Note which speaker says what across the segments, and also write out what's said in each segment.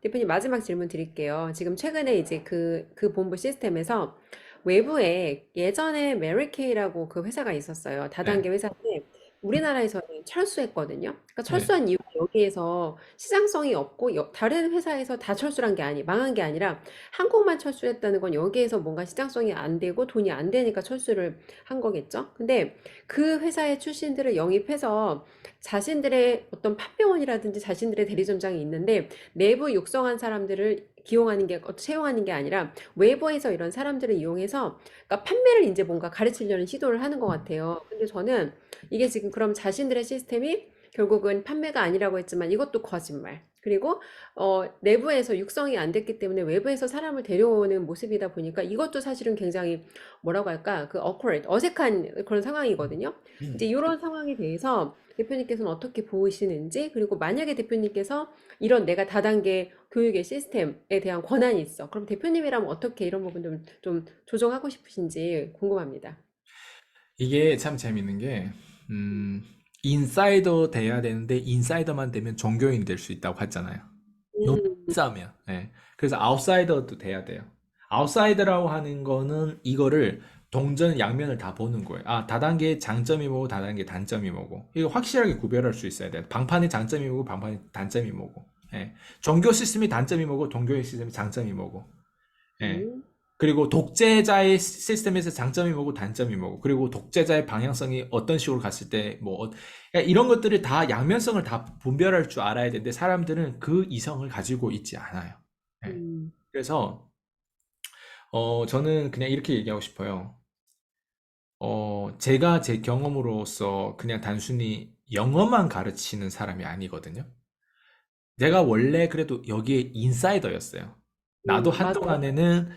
Speaker 1: 대표님 마지막 질문 드릴게요. 지금 최근에 이제 그 본부 시스템에서 외부에 예전에 메리케이라고 그 회사가 있었어요.
Speaker 2: 네,
Speaker 1: 다단계 회사인데 우리나라에서는 철수했거든요. 그러니까
Speaker 2: 네.
Speaker 1: 철수한 이유가 여기에서 시장성이 없고 다른 회사에서 다 철수한 게 망한 게 아니라 한국만 철수했다는 건 여기에서 뭔가 시장성이 안 되고 돈이 안 되니까 철수를 한 거겠죠. 근데 그 회사의 출신들을 영입해서 자신들의 어떤 판매원이라든지 자신들의 대리점장이 있는데 내부 육성한 사람들을 기용하는 게 채용하는 게 아니라 외부에서 이런 사람들을 이용해서 그러니까 판매를 이제 뭔가 가르치려는 시도를 하는 것 같아요. 근데 저는 이게 지금 그럼 자신들의 시스템이 결국은 판매가 아니라고 했지만 이것도 거짓말. 그리고 내부에서 육성이 안 됐기 때문에 외부에서 사람을 데려오는 모습이다 보니까 이것도 사실은 굉장히 뭐라고 할까? 그 awkward, 어색한 그런 상황이거든요. 이제 이런 상황에 대해서 대표님께서는 어떻게 보시는지, 그리고 만약에 대표님께서 이런 내가 다단계 교육의 시스템에 대한 권한이 있어. 그럼 대표님이라면 어떻게 이런 부분들 좀 조정하고 싶으신지 궁금합니다.
Speaker 2: 이게 참 재밌는 게, 음, 인사이더 돼야 되는데, 인사이더만 되면 종교인이 될 수 있다고 했잖아요. 너무
Speaker 1: 음,
Speaker 2: 싸면. 예. 그래서 아웃사이더도 돼야 돼요. 아웃사이더라고 하는 거는 이거를 동전 양면을 다 보는 거예요. 아, 다단계의 장점이 뭐고, 다단계의 단점이 뭐고. 이거 확실하게 구별할 수 있어야 돼요. 방판의 장점이 뭐고, 방판의 단점이 뭐고. 예. 종교 시스템의 단점이 뭐고, 종교 시스템의 장점이 뭐고. 예.
Speaker 1: 음,
Speaker 2: 그리고 독재자의 시스템에서 장점이 뭐고 단점이 뭐고 그리고 독재자의 방향성이 어떤 식으로 갔을 때 뭐 그러니까 이런 것들을 다 양면성을 다 분별할 줄 알아야 되는데 사람들은 그 이성을 가지고 있지 않아요. 예.
Speaker 1: 음,
Speaker 2: 그래서 저는 그냥 이렇게 얘기하고 싶어요. 제가 제 경험으로서 그냥 단순히 영어만 가르치는 사람이 아니거든요. 내가 원래 그래도 여기에 인사이더였어요. 나도
Speaker 1: 맞아요.
Speaker 2: 한동안에는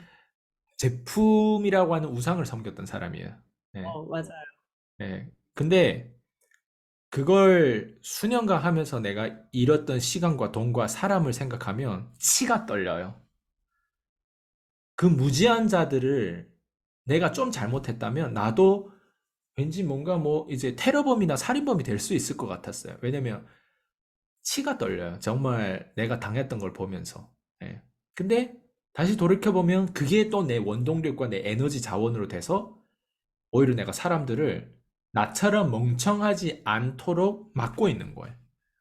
Speaker 2: 제품이라고 하는 우상을 섬겼던 사람이에요. 네,
Speaker 1: 맞아요.
Speaker 2: 네. 근데 그걸 수년간 하면서 내가 잃었던 시간과 돈과 사람을 생각하면 치가 떨려요. 그 무지한 자들을 내가 좀 잘못했다면 나도 왠지 뭔가 뭐 이제 테러범이나 살인범이 될 수 있을 것 같았어요. 왜냐면 치가 떨려요. 정말 내가 당했던 걸 보면서. 예. 근데 다시 돌이켜보면 그게 또 내 원동력과 내 에너지 자원으로 돼서 오히려 내가 사람들을 나처럼 멍청하지 않도록 막고 있는 거예요.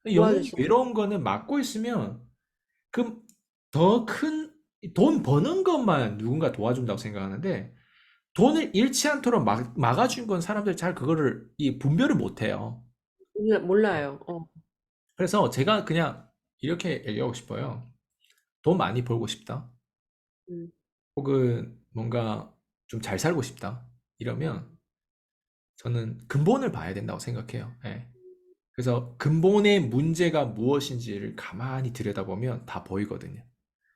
Speaker 2: 영혼이
Speaker 1: 도와주시는.
Speaker 2: 외로운 거는 막고 있으면 그 더 큰 돈 버는 것만 누군가 도와준다고 생각하는데 돈을 잃지 않도록 막아준 건 사람들이 잘 그거를 이 분별을 못 해요.
Speaker 1: 몰라요.
Speaker 2: 그래서 제가 그냥 이렇게 얘기하고 싶어요. 돈 많이 벌고 싶다.
Speaker 1: 음,
Speaker 2: 혹은 뭔가 좀 잘 살고 싶다. 이러면 저는 근본을 봐야 된다고 생각해요. 예. 그래서 근본의 문제가 무엇인지를 가만히 들여다보면 다 보이거든요.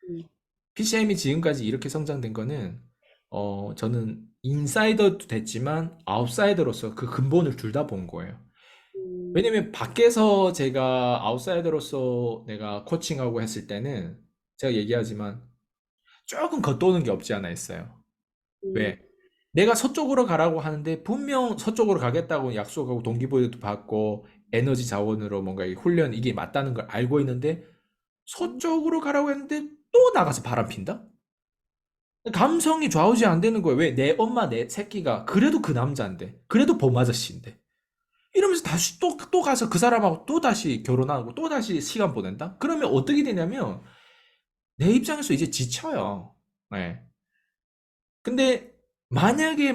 Speaker 1: 음,
Speaker 2: PCM이 지금까지 이렇게 성장된 거는 저는 인사이더도 됐지만 아웃사이더로서 그 근본을 둘 다 본 거예요.
Speaker 1: 음,
Speaker 2: 왜냐면 밖에서 제가 아웃사이더로서 내가 코칭하고 했을 때는 제가 얘기하지만 조금 겉도는 게 없지 않아 있어요.
Speaker 1: 음,
Speaker 2: 왜? 내가 서쪽으로 가라고 하는데 분명 서쪽으로 가겠다고 약속하고 동기부여도 받고 에너지 자원으로 뭔가 이 훈련 이게 맞다는 걸 알고 있는데 서쪽으로 가라고 했는데 또 나가서 바람 핀다? 감성이 좌우지 안 되는 거예요. 왜? 내 엄마, 내 새끼가 그래도 그 남자인데, 그래도 봄 아저씨인데. 이러면서 다시 또 가서 그 사람하고 또 다시 결혼하고 또 다시 시간 보낸다? 그러면 어떻게 되냐면 내 입장에서 이제 지쳐요. 네. 근데 만약에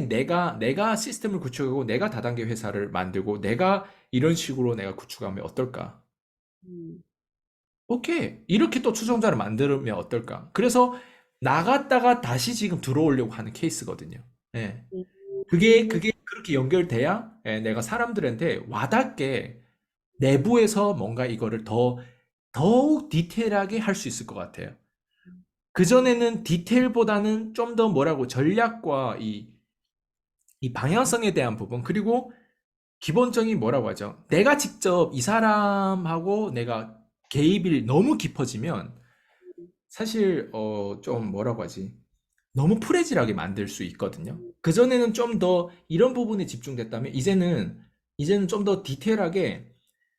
Speaker 2: 내가 시스템을 구축하고 내가 다단계 회사를 만들고 내가 이런 식으로 내가 구축하면 어떨까?
Speaker 1: 음,
Speaker 2: 오케이. 이렇게 또 추종자를 만들면 어떨까? 그래서 나갔다가 다시 지금 들어오려고 하는 케이스거든요. 예.
Speaker 1: 음, 음,
Speaker 2: 그게 그렇게 연결돼야 예, 내가 사람들한테 와닿게 내부에서 뭔가 이거를 더욱 디테일하게 할 수 있을 것 같아요. 그전에는 디테일보다는 좀 더 뭐라고 전략과 이 방향성에 대한 부분, 그리고 기본적인 뭐라고 하죠? 내가 직접 이 사람하고 내가 개입이 너무 깊어지면 사실 좀 뭐라고 하지? 너무 프레질하게 만들 수 있거든요. 그전에는 좀 더 이런 부분에 집중됐다면 이제는 좀 더 디테일하게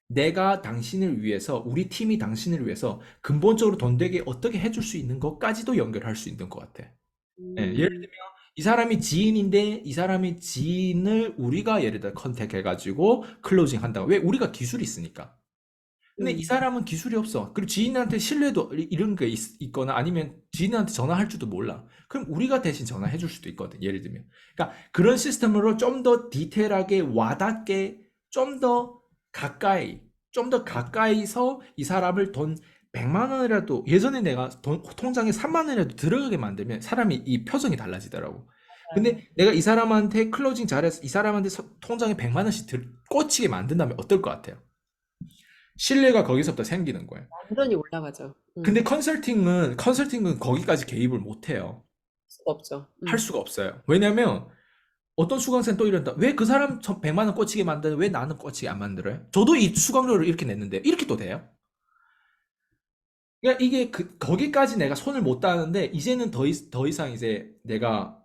Speaker 2: 내가 당신을 위해서, 우리 팀이 당신을 위해서 근본적으로 돈 되게 어떻게 해줄 수 있는 것까지도 연결할 수 있는 것 같아. 예, 예를
Speaker 1: 음,
Speaker 2: 들면 이 사람이 지인인데 이 사람이 지인을 우리가 예를 들어 컨택해가지고 클로징 한다고. 왜? 우리가 기술이 있으니까. 근데 이
Speaker 1: 음,
Speaker 2: 사람은 기술이 없어. 그리고 지인한테 신뢰도 이런 게 있거나 아니면 지인한테 전화할 줄도 몰라. 그럼 우리가 대신 전화해 줄 수도 있거든. 예를 들면. 그러니까 그런 시스템으로 좀 더 디테일하게 와닿게 좀 더 가까이 좀 더 가까이서 이 사람을 돈 100만 원이라도 예전에 내가 통장에 3만 원이라도 들어가게 만들면 사람이 이 표정이 달라지더라고. 근데 내가 이 사람한테 클로징 잘해서 이 사람한테 통장에 100만 원씩 꽂히게 만든다면 어떨 것 같아요? 신뢰가 거기서부터 생기는 거예요.
Speaker 1: 완전히 올라가죠.
Speaker 2: 근데 컨설팅은 거기까지 개입을 못 해요.
Speaker 1: 수가 없죠.
Speaker 2: 할 수가 없어요. 왜냐면 어떤 수강생 또 이런다. 왜 그 사람 100만 원 꽂히게 만드는 왜 나는 꽂히게 안 만들어요? 저도 이 수강료를 이렇게 냈는데 이렇게 또 돼요? 그러니까 이게 거기까지 내가 손을 못 닿는데 이제는 더 이상 이제 내가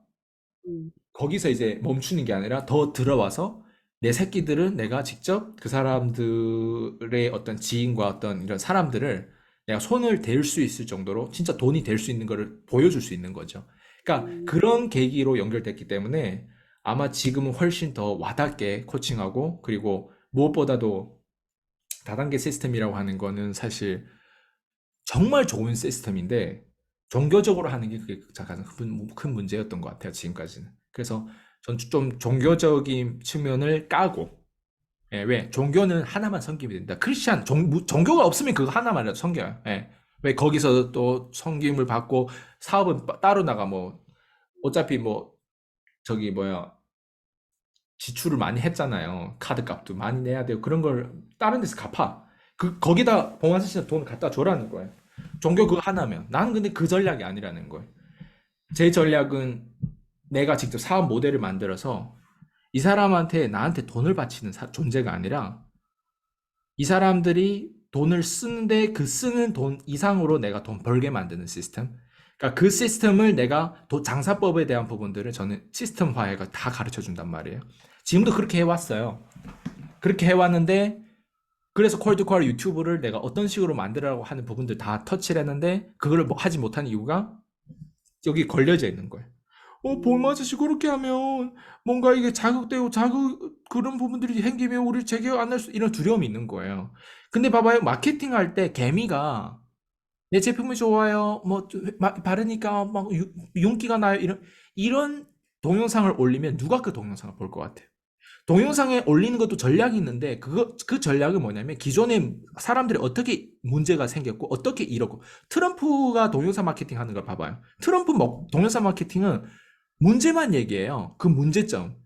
Speaker 1: 음,
Speaker 2: 거기서 이제 멈추는 게 아니라 더 들어와서 내 새끼들은 내가 직접 그 사람들의 어떤 지인과 어떤 이런 사람들을 내가 손을 댈 수 있을 정도로 진짜 돈이 될 수 있는 거를 보여줄 수 있는 거죠. 그러니까
Speaker 1: 음,
Speaker 2: 그런 계기로 연결됐기 때문에 아마 지금은 훨씬 더 와닿게 코칭하고 그리고 무엇보다도 다단계 시스템이라고 하는 거는 사실 정말 좋은 시스템인데 종교적으로 하는 게 그게 가장 큰 문제였던 것 같아요, 지금까지는. 그래서 전 좀 종교적인 측면을 까고, 예, 왜? 종교는 하나만 섬기면 된다. 크리스찬, 종교가 없으면 그거 하나만이라도 섬겨요. 예. 왜 거기서 또 섬김을 받고 사업은 따로 나가 뭐, 어차피 뭐, 저기 뭐야, 지출을 많이 했잖아요. 카드 값도 많이 내야 되고 그런 걸 다른 데서 갚아. 거기다 봉화사 씨는 돈 갖다 줘라는 거예요. 종교 그거 하나면. 나는 근데 그 전략이 아니라는 거예요. 제 전략은 내가 직접 사업 모델을 만들어서 이 사람한테 나한테 돈을 바치는 존재가 아니라 이 사람들이 돈을 쓰는데 그 쓰는 돈 이상으로 내가 돈 벌게 만드는 시스템. 그러니까 그 시스템을 내가 장사법에 대한 부분들을 저는 시스템화해가 다 가르쳐 준단 말이에요. 지금도 그렇게 해왔어요. 그렇게 해왔는데 그래서 콜드콜 유튜브를 내가 어떤 식으로 만들라고 하는 부분들 다 터치를 했는데 그걸 뭐 하지 못한 이유가 여기 걸려져 있는 거예요.
Speaker 1: 음,
Speaker 2: 볼맞으시 그렇게 하면 뭔가 이게 자극되고 그런 부분들이 생기면 우리 재계약 안 할 수, 이런 두려움이 있는 거예요. 근데 봐봐요. 마케팅 할 때 개미가 내 제품이 좋아요. 뭐, 바르니까 막 윤기가 나요. 이런 동영상을 올리면 누가 그 동영상을 볼 것 같아요? 동영상에 올리는 것도 전략이 있는데 그 전략은 뭐냐면 기존에 사람들이 어떻게 문제가 생겼고 어떻게 이렇고 트럼프가 동영상 마케팅 하는 걸 봐봐요. 트럼프 동영상 마케팅은 문제만 얘기해요. 그 문제점.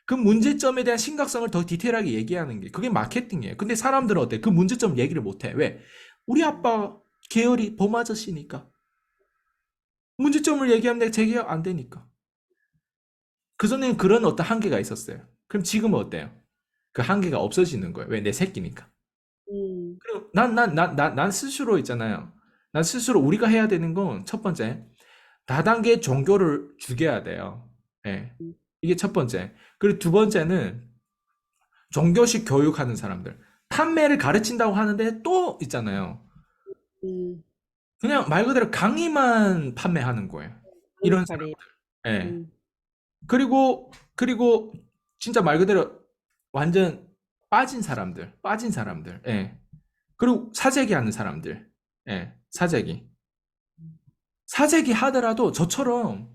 Speaker 2: 그 문제점에 대한 심각성을 더 디테일하게 얘기하는 게 그게 마케팅이에요. 근데 사람들은 어때? 그 문제점 얘기를 못 해. 왜? 우리 아빠 계열이 범아저씨니까. 문제점을 얘기하면 내가 재계약 안 되니까. 그전에는 그런 어떤 한계가 있었어요. 그럼 지금은 어때요? 그 한계가 없어지는 거예요. 왜? 내 새끼니까.
Speaker 1: 음,
Speaker 2: 그리고 난 스스로 있잖아요. 난 스스로 우리가 해야 되는 건 첫 번째, 다단계 종교를 죽여야 돼요. 예.
Speaker 1: 음,
Speaker 2: 이게 첫 번째. 그리고 두 번째는 종교식 교육하는 사람들. 판매를 가르친다고 하는데 또 있잖아요.
Speaker 1: 음,
Speaker 2: 그냥 말 그대로 강의만 판매하는 거예요. 이런 사람.
Speaker 1: 강의팔이.
Speaker 2: 예.
Speaker 1: 음,
Speaker 2: 그리고 진짜 말 그대로 완전 빠진 사람들. 예. 그리고 사재기 하는 사람들. 예. 사재기. 사재기 하더라도 저처럼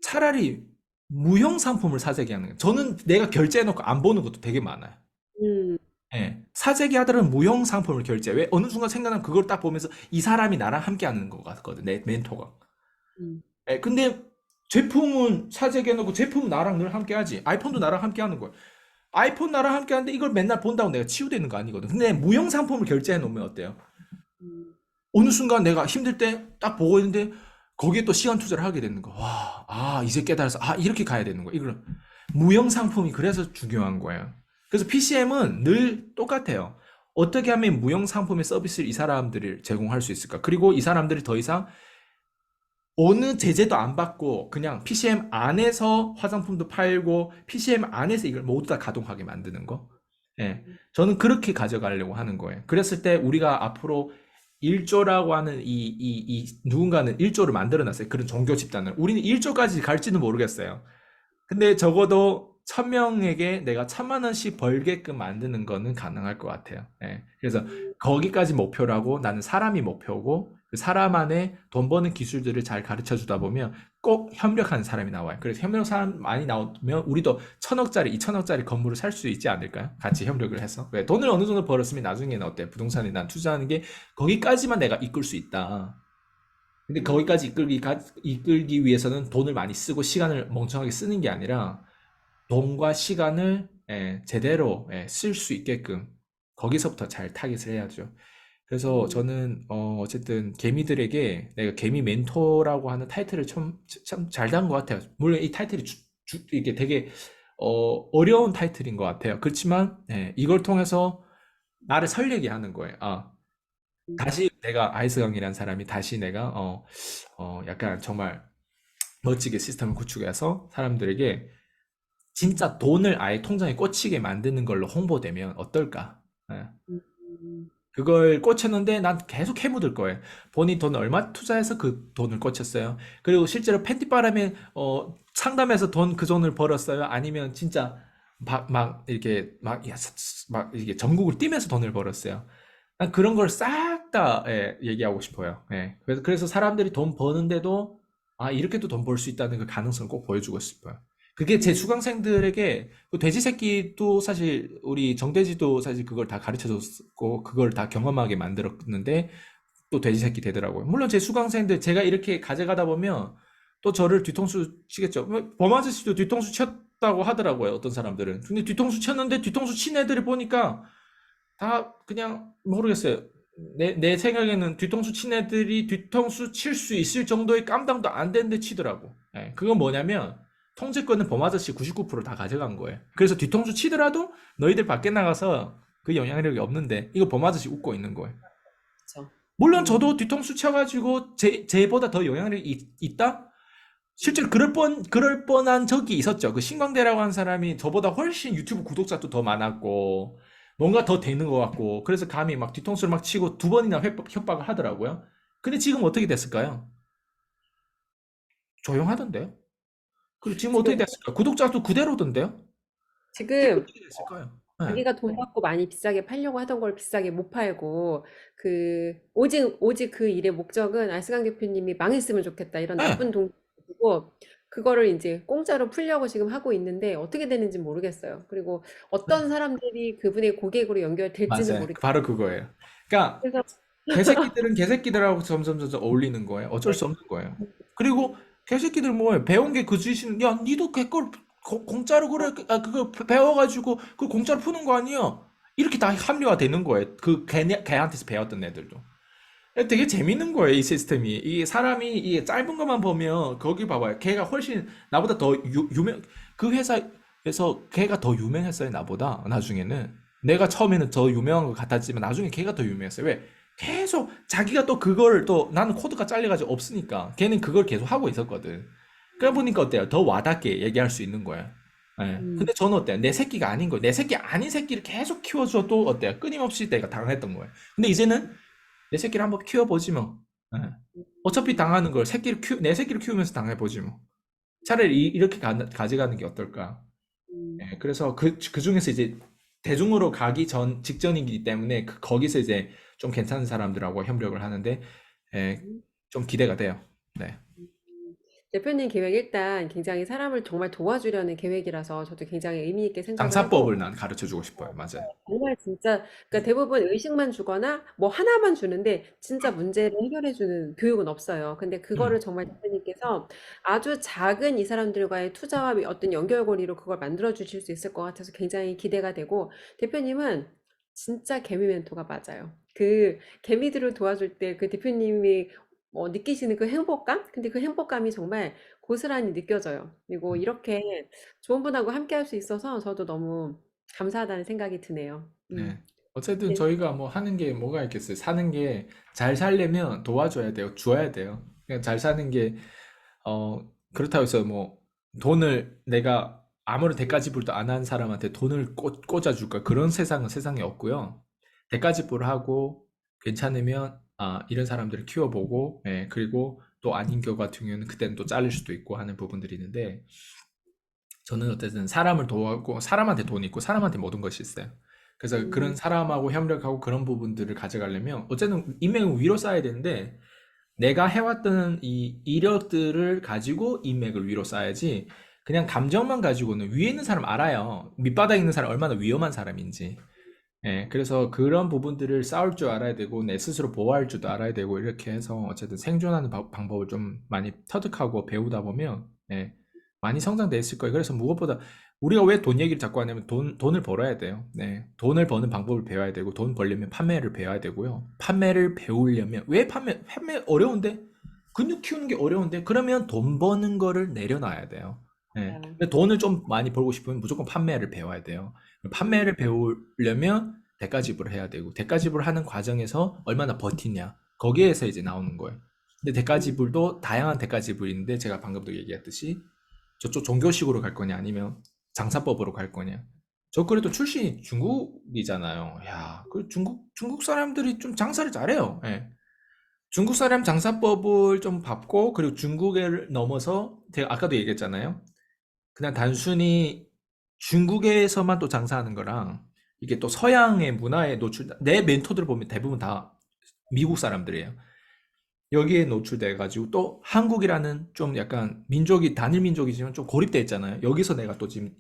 Speaker 2: 차라리 무형 상품을 사재기 하는 거예요. 저는 내가 결제해놓고 안 보는 것도 되게 많아요.
Speaker 1: 음,
Speaker 2: 예. 사재기 하더라도 무형 상품을 결제. 왜? 어느 순간 생각나면 그걸 딱 보면서 이 사람이 나랑 함께 하는 것 같거든. 내 멘토가.
Speaker 1: 음,
Speaker 2: 예. 근데 제품은 사재기 해놓고 제품은 나랑 늘 함께 하지. 아이폰도 나랑 함께 하는 거야. 아이폰 나랑 함께 하는데 이걸 맨날 본다고 내가 치유되는 거 아니거든. 근데 무형 상품을 결제해 놓으면 어때요?
Speaker 1: 음,
Speaker 2: 어느 순간 내가 힘들 때 딱 보고 있는데 거기에 또 시간 투자를 하게 되는 거. 와, 이제 깨달아서 이렇게 가야 되는 거야. 이걸 무형 상품이 그래서 중요한 거예요. 그래서 PCM은 늘 똑같아요. 어떻게 하면 무형 상품의 서비스를 이 사람들을 제공할 수 있을까? 그리고 이 사람들이 더 이상 어느 제재도 안 받고 그냥 PCM 안에서 화장품도 팔고 PCM 안에서 이걸 모두 다 가동하게 만드는 거. 예. 저는 그렇게 가져가려고 하는 거예요. 그랬을 때 우리가 앞으로 일조라고 하는 누군가는 일조를 만들어 놨어요. 그런 종교 집단을. 우리는 일조까지 갈지는 모르겠어요. 근데 적어도 1,000명에게 내가 1,000만 원씩 벌게끔 만드는 거는 가능할 것 같아요. 예. 그래서
Speaker 1: 음,
Speaker 2: 거기까지 목표로 하고 나는 사람이 목표고 그 사람 안에 돈 버는 기술들을 잘 가르쳐 주다 보면 꼭 협력하는 사람이 나와요. 그래서 협력 사람 많이 나오면 우리도 1,000억짜리, 2,000억짜리 건물을 살 수 있지 않을까요? 같이 협력을 해서. 왜? 돈을 어느 정도 벌었으면 나중에는 어때? 부동산에 난 투자하는 게 거기까지만 내가 이끌 수 있다. 근데
Speaker 1: 음,
Speaker 2: 거기까지 이끌기 위해서는 돈을 많이 쓰고 시간을 멍청하게 쓰는 게 아니라 돈과 시간을 제대로 쓸 수 있게끔 거기서부터 잘 타깃을 해야죠. 그래서
Speaker 1: 음,
Speaker 2: 저는 어쨌든 개미들에게 내가 개미 멘토라고 하는 타이틀을 참 잘 단 것 같아요. 물론 이 타이틀이 이게 되게 어려운 타이틀인 것 같아요. 그렇지만 이걸 통해서 나를 설레게 하는 거예요. 아,
Speaker 1: 음,
Speaker 2: 다시 내가 아이스강이라는 사람이 다시 내가 약간 정말 멋지게 시스템을 구축해서 사람들에게 진짜 돈을 아예 통장에 꽂히게 만드는 걸로 홍보되면 어떨까? 예.
Speaker 1: 음,
Speaker 2: 그걸 꽂혔는데 난 계속 해묻을 거예요. 본인 돈 얼마 투자해서 그 돈을 꽂혔어요? 그리고 실제로 팬티바람에 상담해서 그 돈을 벌었어요? 아니면 진짜 막 이렇게 막 이게 전국을 뛰면서 돈을 벌었어요? 난 그런 걸 싹 다 얘기하고 싶어요. 예. 그래서 사람들이 돈 버는데도 아 이렇게도 돈 벌 수 있다는 그 가능성을 꼭 보여주고 싶어요. 그게 제
Speaker 1: 음,
Speaker 2: 수강생들에게 그 돼지 새끼도 사실 우리 정돼지도 사실 그걸 다 가르쳐 줬고 그걸 다 경험하게 만들었는데 또 돼지 새끼 되더라고요. 물론 제 수강생들 제가 이렇게 가져가다 보면 또 저를 뒤통수 치겠죠. 범 아저씨도 뒤통수 쳤다고 하더라고요. 어떤 사람들은. 근데 뒤통수 쳤는데 뒤통수 친 애들을 보니까 다 그냥 모르겠어요. 내 생각에는 뒤통수 친 애들이 뒤통수 칠 수 있을 정도의 깜당도 안 되는데 치더라고. 예, 그건 뭐냐면 통제권은 범아저씨 99%다 가져간 거예요. 그래서 뒤통수 치더라도 너희들 밖에 나가서 그 영향력이 없는데 이거 범아저씨 웃고 있는 거예요.
Speaker 1: 그쵸.
Speaker 2: 물론
Speaker 1: 음,
Speaker 2: 저도 뒤통수 쳐가지고 쟤보다 더 영향력이 있다? 실제로
Speaker 1: 음,
Speaker 2: 그럴 뻔한 적이 있었죠. 그 신광대라고 하는 사람이 저보다 훨씬 유튜브 구독자도 더 많았고, 뭔가 더 되는 것 같고, 그래서 감히 막 뒤통수를 막 치고 2번이나 협박을 하더라고요. 근데 지금 어떻게 됐을까요? 조용하던데요? 그리고 지금 어떻게
Speaker 1: 지금,
Speaker 2: 됐을까요? 구독자도 그대로던데요? 지금
Speaker 1: 지금
Speaker 2: 어떻게 됐을까요? 네.
Speaker 1: 자기가 돈 받고 많이 비싸게 팔려고 하던 걸 비싸게 못 팔고, 오직 그 일의 목적은 알스강 대표님이 망했으면 좋겠다. 이런
Speaker 2: 네.
Speaker 1: 나쁜 동기고, 그거를 이제 공짜로 풀려고 지금 하고 있는데, 어떻게 되는지 모르겠어요. 그리고
Speaker 2: 네.
Speaker 1: 어떤 사람들이 그분의 고객으로 연결될지는
Speaker 2: 맞아요.
Speaker 1: 모르겠어요.
Speaker 2: 바로 그거예요. 그러니까
Speaker 1: 그래서,
Speaker 2: 개새끼들은 개새끼들하고 점점 어울리는 거예요. 어쩔 수 없는 거예요. 그리고 개새끼들 뭐예요? 배운 게 그 짓인, 야, 니도 개걸 공짜로 그래, 그거 배워가지고 그 공짜로 푸는 거 아니야? 이렇게 다 합리화 되는 거예요. 걔한테서 배웠던 애들도. 되게 재밌는 거예요, 이 시스템이. 이 사람이 이 짧은 것만 보면 거기 봐봐요. 걔가 훨씬 나보다 더 그 회사에서 걔가 더 유명했어요, 나보다. 나중에는. 내가 처음에는 더 유명한 것 같았지만 나중에 걔가 더 유명했어요. 왜? 계속 자기가 또 그걸 또 나는 코드가 잘려가지고 없으니까 걔는 그걸 계속 하고 있었거든. 그래 보니까 어때요? 더 와닿게 얘기할 수 있는 거예요. 예.
Speaker 1: 음,
Speaker 2: 근데 저는 어때요? 내 새끼가 아닌 거예요. 내 새끼 아닌 새끼를 계속 키워줘도 어때요? 끊임없이 내가 당했던 거예요. 근데 이제는 내 새끼를 한번 키워보지 뭐. 예. 어차피 당하는 걸 내 새끼를 키우면서 당해보지 뭐. 차라리 이렇게 가져가는 게 어떨까.
Speaker 1: 음,
Speaker 2: 그래서 그 중에서 이제 대중으로 가기 직전이기 때문에 거기서 이제 좀 괜찮은 사람들하고 협력을 하는데, 예,
Speaker 1: 음.
Speaker 2: 좀 기대가 돼요. 네.
Speaker 1: 음. 대표님 계획 일단 굉장히 사람을 정말 도와주려는 계획이라서 저도 굉장히 의미 있게 생각을 하고
Speaker 2: 장사법을 난 가르쳐 주고 싶어요. 맞아요.
Speaker 1: 정말 진짜 그러니까 대부분 의식만 주거나 뭐 하나만 주는데 진짜 문제를 해결해 주는 교육은 없어요. 근데 그거를
Speaker 2: 음,
Speaker 1: 정말 대표님께서 아주 작은 이 사람들과의 투자와 어떤 연결고리로 그걸 만들어 주실 수 있을 것 같아서 굉장히 기대가 되고 대표님은 진짜 개미 멘토가 맞아요. 그 개미들을 도와줄 때 그 대표님이 느끼시는 그 행복감? 근데 그 행복감이 정말 고스란히 느껴져요. 그리고
Speaker 2: 음,
Speaker 1: 이렇게 좋은 분하고 함께 할 수 있어서 저도 너무 감사하다는 생각이 드네요.
Speaker 2: 네. 어쨌든
Speaker 1: 네.
Speaker 2: 저희가 뭐 하는 게 뭐가 있겠어요. 사는 게 잘 살려면 도와줘야 돼요. 줘야 돼요. 그냥 잘 사는 게 그렇다고 해서 뭐 돈을 내가 아무런 대가지불도 안 한 사람한테 돈을 꽂아줄까? 그런 세상은 세상에 없고요. 대가지불 하고 괜찮으면 이런 사람들을 키워보고, 예, 그리고 또 아닌 경우 같은 경우는 그때는 또 잘릴 수도 있고 하는 부분들이 있는데, 저는 어쨌든 사람을 도와고 사람한테 돈이 있고 사람한테 모든 것이 있어요. 그래서 그런
Speaker 1: 음,
Speaker 2: 사람하고 협력하고 그런 부분들을 가져가려면 어쨌든 인맥은 위로 쌓아야 되는데, 내가 해왔던 이 이력들을 가지고 인맥을 위로 쌓아야지, 그냥 감정만 가지고는 위에 있는 사람 알아요. 밑바닥에 있는 사람 얼마나 위험한 사람인지. 예, 그래서 그런 부분들을 쌓을 줄 알아야 되고, 내 스스로 보호할 줄도 알아야 되고, 이렇게 해서 어쨌든 생존하는 방법을 좀 많이 터득하고 배우다 보면, 예, 많이 성장돼 있을 거예요. 그래서 무엇보다 우리가 왜 돈 얘기를 자꾸 하냐면 돈을 벌어야 돼요. 네. 돈을 버는 방법을 배워야 되고, 돈 벌려면 판매를 배워야 되고요. 판매를 배우려면, 왜 판매 어려운데? 근육 키우는 게 어려운데? 그러면 돈 버는 거를 내려놔야 돼요. 예.
Speaker 1: 맞아요.
Speaker 2: 근데 돈을 좀 많이 벌고 싶으면 무조건 판매를 배워야 돼요. 판매를 배우려면 대가 지불을 해야 되고, 대가 지불하는 과정에서 얼마나 버티냐, 거기에서 이제 나오는 거예요. 근데 대가
Speaker 1: 음,
Speaker 2: 지불도 다양한 대가 지불이 있는데, 제가 방금도 얘기했듯이 저쪽 종교식으로 갈 거냐 아니면 장사법으로 갈 거냐. 저 그래도 출신이 중국이잖아요. 야, 그 중국 사람들이 좀 장사를 잘해요. 예. 중국 사람 장사법을 좀 밟고, 그리고 중국을 넘어서 제가 아까도 얘기했잖아요. 그냥 단순히 중국에서만 또 장사하는 거랑, 이게 또 서양의 문화에 내 멘토들 보면 대부분 다 미국 사람들이에요. 여기에 노출돼 가지고 또 한국이라는 좀 약간 민족이 단일 민족이지만 좀 고립돼 있잖아요. 여기서 내가 또 지금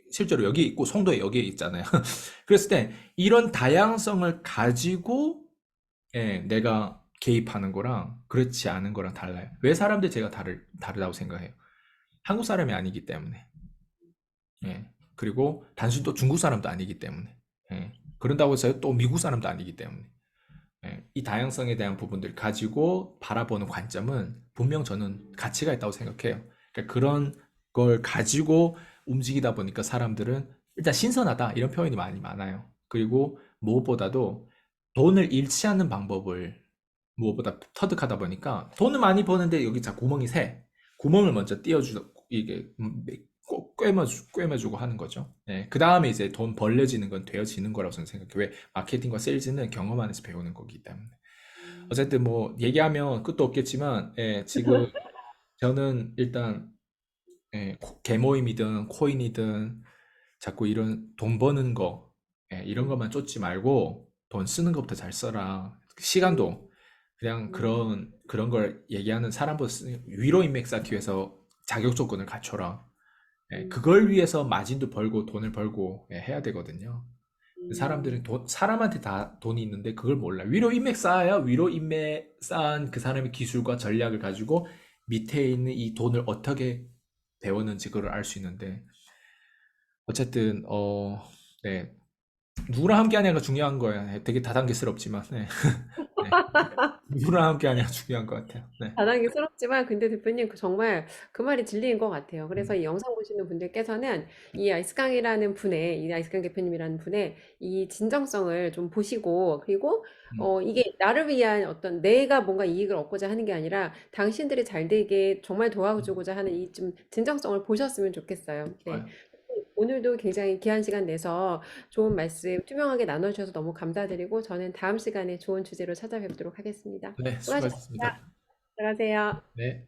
Speaker 2: 실제로 여기 있고 송도에 여기에 있잖아요. 그랬을 때 이런 다양성을 가지고, 예, 내가 개입하는 거랑 그렇지 않은 거랑 달라요. 왜 사람들 제가 다르다고 생각해요? 한국 사람이 아니기 때문에. 예. 그리고 단순히 또 중국 사람도 아니기 때문에. 예. 그런다고 해서 또 미국 사람도 아니기 때문에. 예. 이 다양성에 대한 부분들을 가지고 바라보는 관점은 분명 저는 가치가 있다고 생각해요. 그러니까 그런 걸 가지고 움직이다 보니까 사람들은 일단 신선하다 이런 표현이 많이 많아요. 그리고 무엇보다도 돈을 잃지 않는 방법을 무엇보다 터득하다 보니까, 돈을 많이 버는데 여기 자 구멍이 새. 구멍을 먼저 띄워주고 이게 꼭 꿰매주고 하는 거죠. 예, 그 다음에 이제 돈 벌려지는 건 되어지는 거라고 저는 생각해요. 왜? 마케팅과 세일즈는 경험 안에서 배우는 거기 때문에. 어쨌든 뭐 얘기하면 끝도 없겠지만, 예, 지금 저는 일단, 예, 개모임이든 코인이든 자꾸 이런 돈 버는 거, 예, 이런 것만 쫓지 말고 돈 쓰는 것부터 잘 써라.
Speaker 1: 음,
Speaker 2: 시간도 그냥
Speaker 1: 음,
Speaker 2: 그런 걸 얘기하는 사람보다 위로 인맥 쌓기 위해서 자격 조건을 갖춰라. 예,
Speaker 1: 음,
Speaker 2: 그걸 위해서 마진도 벌고 돈을 벌고, 예, 해야 되거든요.
Speaker 1: 음,
Speaker 2: 사람들은 사람한테 다 돈이 있는데 그걸 몰라. 위로 인맥 쌓아야 위로 인맥 쌓은 그 사람의 기술과 전략을 가지고 밑에 있는 이 돈을 어떻게 배웠는지 그걸 알 수 있는데, 어쨌든 네, 누구랑 함께 하냐가 중요한 거예요. 네, 되게 다단계스럽지만, 네. 네. 누구랑 함께 하냐가 중요한 것 같아요. 네.
Speaker 1: 다단계스럽지만 근데 대표님 정말 그 말이 진리인 것 같아요. 그래서
Speaker 2: 음,
Speaker 1: 이 영상 보시는 분들께서는 이 아이스강 대표님이라는 분의 이 진정성을 좀 보시고, 그리고
Speaker 2: 음,
Speaker 1: 이게 나를 위한 어떤 내가 뭔가 이익을 얻고자 하는 게 아니라 당신들이 잘 되게 정말
Speaker 2: 음,
Speaker 1: 도와주고자 하는 이 좀 진정성을 보셨으면 좋겠어요. 네.
Speaker 2: 좋아요.
Speaker 1: 오늘도 굉장히 귀한 시간 내서 좋은 말씀 투명하게 나눠주셔서 너무 감사드리고, 저는 다음 시간에 좋은 주제로 찾아뵙도록 하겠습니다.
Speaker 2: 네,
Speaker 1: 수고하셨습니다.
Speaker 2: 수고하셨습니다.
Speaker 1: 들어가세요.
Speaker 2: 네.